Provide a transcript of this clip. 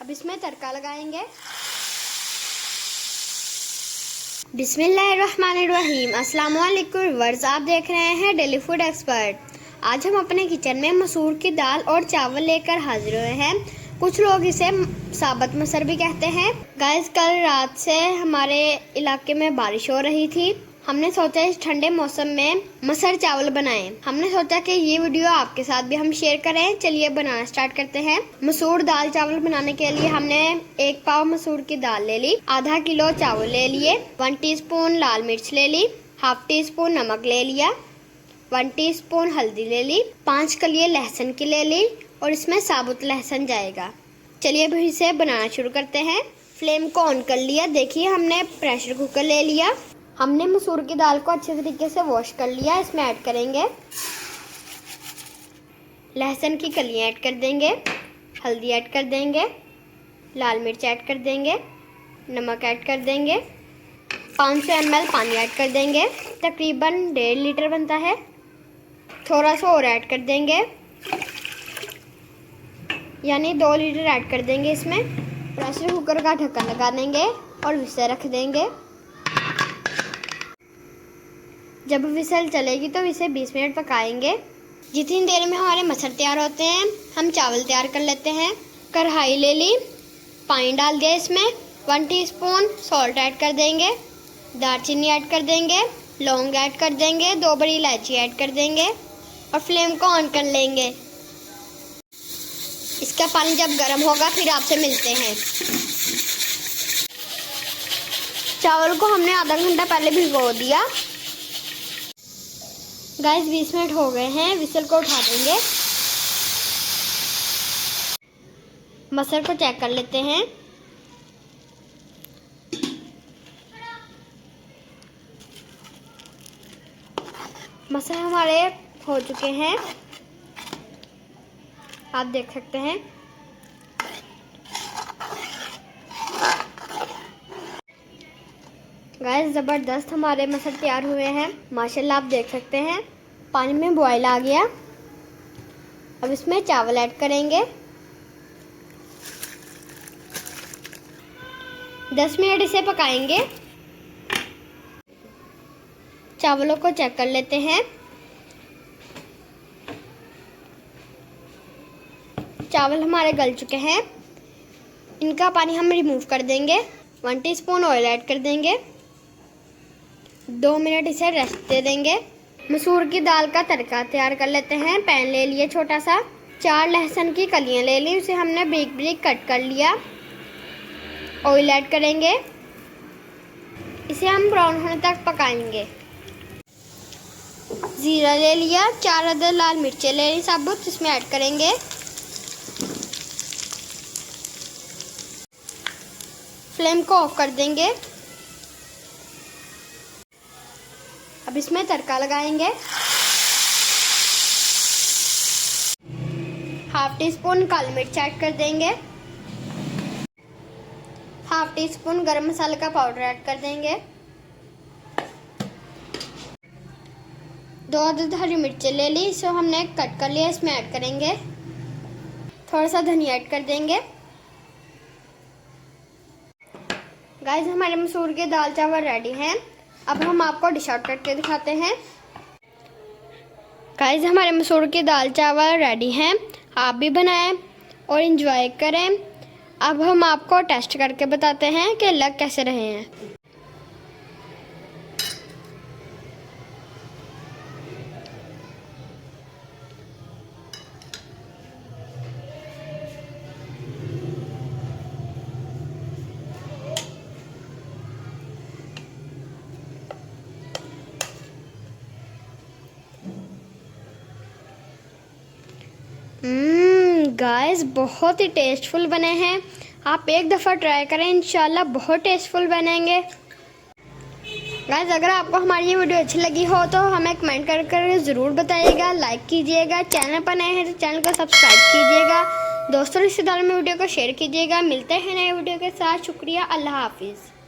अब इसमें तड़का लगाएंगे। बिस्मिल्लाहिर्रहमानिर्रहीम। अस्सलाम वालेकुम व्यूअर्स, आप देख रहे हैं डेली फूड एक्सपर्ट। आज हम अपने किचन में मसूर की दाल और चावल लेकर हाजिर हुए हैं। कुछ लोग इसे साबुत मसर भी कहते हैं। गाइस, कल रात से हमारे इलाके में बारिश हो रही थी। हमने सोचा इस ठंडे मौसम में मसर चावल बनाएं। हमने सोचा कि ये वीडियो आपके साथ भी हम शेयर करें। चलिए बनाना स्टार्ट करते हैं। मसूर दाल चावल बनाने के लिए हमने 1 पाव मसूर की दाल ले ली, आधा किलो चावल ले लिए, 1 टीस्पून लाल मिर्च ले ली, हाफ टी स्पून नमक ले लिया, 1 टीस्पून हल्दी ले ली, 5 कलियां लहसुन की ले ली और इसमें साबुत लहसुन जाएगा। चलिए अब इसे बनाना शुरू करते हैं। फ्लेम को ऑन कर लिया। देखिए, हमने प्रेशर कुकर ले लिया। हमने मसूर की दाल को अच्छे तरीके से वॉश कर लिया। इसमें ऐड करेंगे लहसुन की कलियां, ऐड कर देंगे, हल्दी ऐड कर देंगे, लाल मिर्च ऐड कर देंगे, नमक ऐड कर देंगे, 500 ml पानी ऐड कर देंगे। तकरीबन 1.5 लीटर बनता है। थोड़ा सा और ऐड कर देंगे, यानी 2 लीटर ऐड कर देंगे इसमें। प्रेशर कुकर का ढक्कन लगा देंगे और विसल रख देंगे। जब विसल चलेगी तो इसे 20 मिनट पकाएंगे। जितनी देर में हमारे मसर तैयार होते हैं, हम चावल तैयार कर लेते हैं। कढ़ाई ले ली, पानी डाल दिया, इसमें 1 टीस्पून सॉल्ट ऐड कर देंगे, दालचीनी ऐड कर देंगे, लौंग ऐड कर देंगे, 2 बड़ी इलायची ऐड कर देंगे और फ्लेम को ऑन कर लेंगे। इसका पानी जब गर्म होगा फिर आपसे मिलते हैं। चावल को हमने आधा घंटा पहले भिगो दिया। गाइस, 20 मिनट हो गए हैं। विसल को उठा देंगे। मसर को चेक कर लेते हैं। मसर हमारे हो चुके हैं, आप देख सकते हैं। गाइस, ज़बरदस्त हमारे मसर तैयार हुए हैं माशाल्लाह, आप देख सकते हैं। पानी में बॉयल आ गया। अब इसमें चावल ऐड करेंगे। 10 मिनट इसे पकाएंगे। चावलों को चेक कर लेते हैं। चावल हमारे गल चुके हैं। इनका पानी हम रिमूव कर देंगे। 1 टीस्पून ऑयल ऐड कर देंगे। 2 मिनट इसे रेस्ट दे देंगे। मसूर की दाल का तड़का तैयार कर लेते हैं। पैन ले लिए छोटा सा, 4 लहसुन की कलियां ले ली, उसे हमने बारीक बारीक कट कर लिया। ऑयल ऐड करेंगे। इसे हम ब्राउन होने तक पकाएंगे। जीरा ले लिया, 4 अदद लाल मिर्चें ले ली साबुत, इसमें ऐड करेंगे। फ्लेम को ऑफ कर देंगे। अब इसमें तड़का लगाएंगे। हाफ टी स्पून काली मिर्च ऐड कर देंगे। हाफ टी स्पून गरम मसाले का पाउडर ऐड कर देंगे। 2 अदद हरी मिर्चें ले ली, इसे हमने कट कर लिया, इसमें ऐड करेंगे। थोड़ा सा धनिया ऐड कर देंगे। गाइस, हमारे मसूर के दाल चावल रेडी हैं। अब हम आपको डिश आउट करके दिखाते हैं। गाइस, हमारे मसूर के दाल चावल रेडी हैं। आप भी बनाएं और एंजॉय करें। अब हम आपको टेस्ट करके बताते हैं कि लग कैसे रहे हैं। गाइस, बहुत ही टेस्टफुल बने हैं। आप एक दफ़ा ट्राई करें, इंशाल्लाह बहुत टेस्टफुल बनेंगे। गाइस, अगर आपको हमारी ये वीडियो अच्छी लगी हो तो हमें कमेंट कर ज़रूर बताइएगा, लाइक कीजिएगा, चैनल पर नए हैं तो चैनल को सब्सक्राइब कीजिएगा, दोस्तों रिश्तेदारों में वीडियो को शेयर कीजिएगा। मिलते हैं नए वीडियो के साथ। शुक्रिया, अल्लाह हाफिज़।